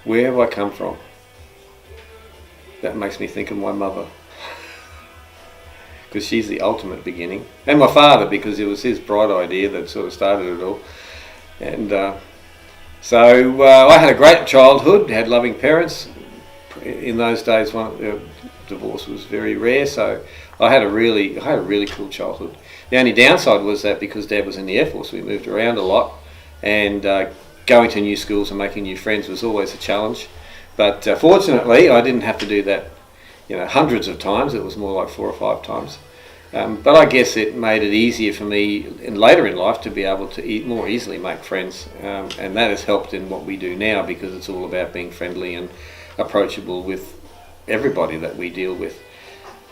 Where have I come from? That makes me think of my mother, because she's the ultimate beginning, and my father, because it was his bright idea that sort of started it all. And so I had a great childhood, had loving parents. In those days, divorce was very rare, so I had a really cool childhood. The only downside was that because Dad was in the Air Force, we moved around a lot, and going to new schools and making new friends was always a challenge. But fortunately, I didn't have to do that, hundreds of times. It was more like 4 or 5 times. But I guess it made it easier for me later in life to be able to more easily make friends, and that has helped in what we do now, because it's all about being friendly and approachable with everybody that we deal with.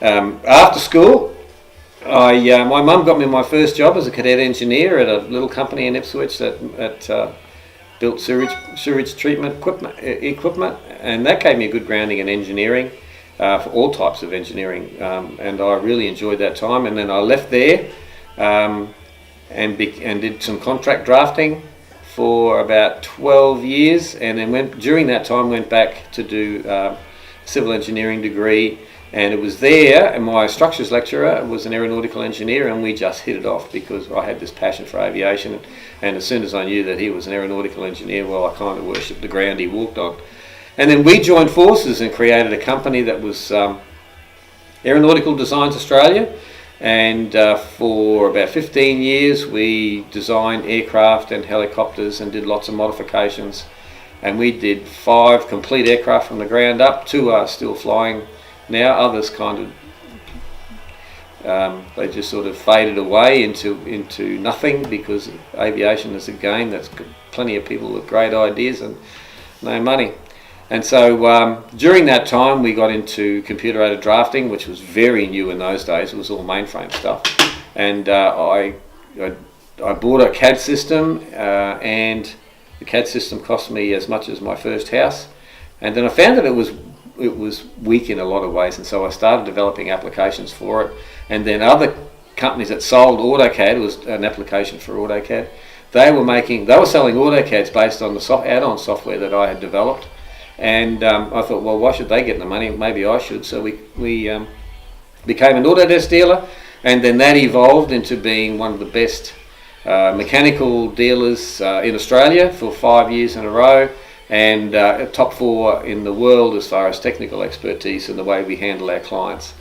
After school, my mum got me my first job as a cadet engineer at a little company in Ipswich that built sewage treatment equipment, and that gave me a good grounding in engineering, for all types of engineering, and I really enjoyed that time. And then I left there and did some contract drafting for about 12 years, and then during that time went back to do a civil engineering degree. And it was there, and my structures lecturer was an aeronautical engineer, and we just hit it off because I had this passion for aviation. And as soon as I knew that he was an aeronautical engineer, well, I kind of worshipped the ground he walked on. And then we joined forces and created a company that was Aeronautical Designs Australia. And for about 15 years, we designed aircraft and helicopters and did lots of modifications. And we did 5 complete aircraft from the ground up. 2 are still flying now, others kind of they just sort of faded away into nothing, because aviation is a game that's got plenty of people with great ideas and no money. And so during that time we got into computer-aided drafting, which was very new in those days. It was all mainframe stuff, and I bought a CAD system, and the CAD system cost me as much as my first house. And then I found that it was weak in a lot of ways, and so I started developing applications for it. And then other companies that sold AutoCAD, was an application for AutoCAD. They were selling AutoCADs based on the add-on software that I had developed. And I thought, well, why should they get the money? Maybe I should. So we became an Autodesk dealer, and then that evolved into being one of the best mechanical dealers in Australia for 5 years in a row. And top 4 in the world as far as technical expertise and the way we handle our clients.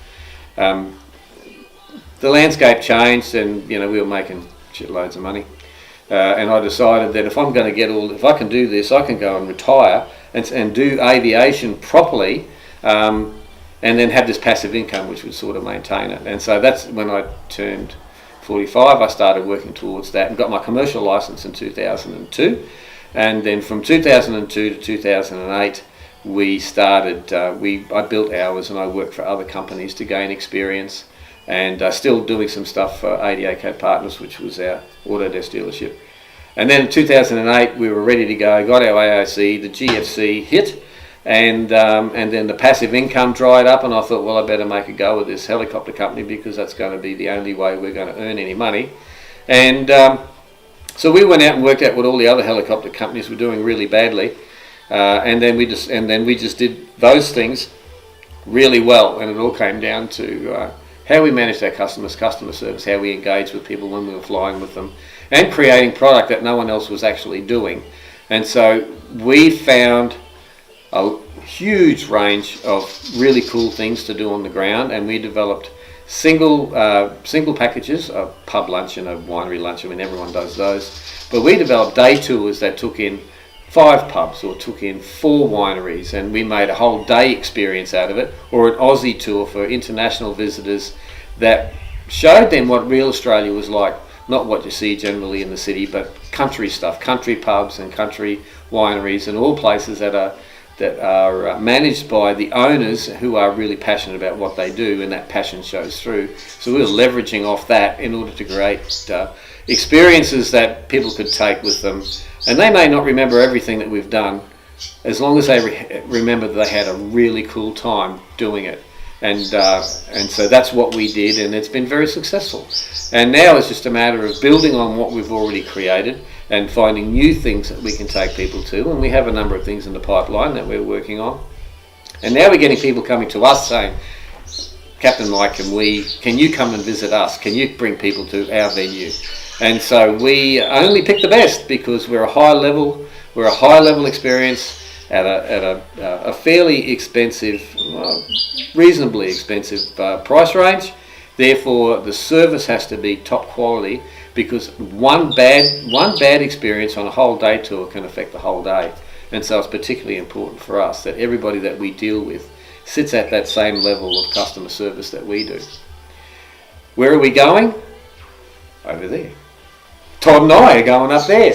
The landscape changed, and we were making shitloads of money. And I decided that if I can do this, I can go and retire and do aviation properly, and then have this passive income which would sort of maintain it. And so that's when I turned 45. I started working towards that and got my commercial license in 2002. And then from 2002 to 2008, I built ours, and I worked for other companies to gain experience, and still doing some stuff for ADACAD Partners, which was our Autodesk dealership. And then in 2008, we were ready to go, got our AOC, the GFC hit, and then the passive income dried up, and I thought, well, I better make a go with this helicopter company, because that's going to be the only way we're going to earn any money. And so we went out and worked out what all the other helicopter companies were doing really badly, and then we just did those things really well. And it all came down to how we managed our customer service, how we engaged with people when we were flying with them, and creating product that no one else was actually doing. And so we found a huge range of really cool things to do on the ground, and we developed single packages, a pub lunch and a winery lunch. I mean, everyone does those. But we developed day tours that took in 5 pubs or took in 4 wineries, and we made a whole day experience out of it, or an Aussie tour for international visitors that showed them what real Australia was like, not what you see generally in the city, but country stuff, country pubs and country wineries, and all places that are managed by the owners who are really passionate about what they do, and that passion shows through. So we were leveraging off that in order to create experiences that people could take with them. And they may not remember everything that we've done, as long as they remember that they had a really cool time doing it. And so that's what we did, and it's been very successful. And now it's just a matter of building on what we've already created, and finding new things that we can take people to. And we have a number of things in the pipeline that we're working on. And now we're getting people coming to us saying, Captain Mike, can you come and visit us? Can you bring people to our venue? And so we only pick the best because we're a high level experience at a fairly expensive, reasonably expensive price range. Therefore, the service has to be top quality, because one bad experience on a whole day tour can affect the whole day. And so it's particularly important for us that everybody that we deal with sits at that same level of customer service that we do. Where are we going? Over there. Todd and I are going up there.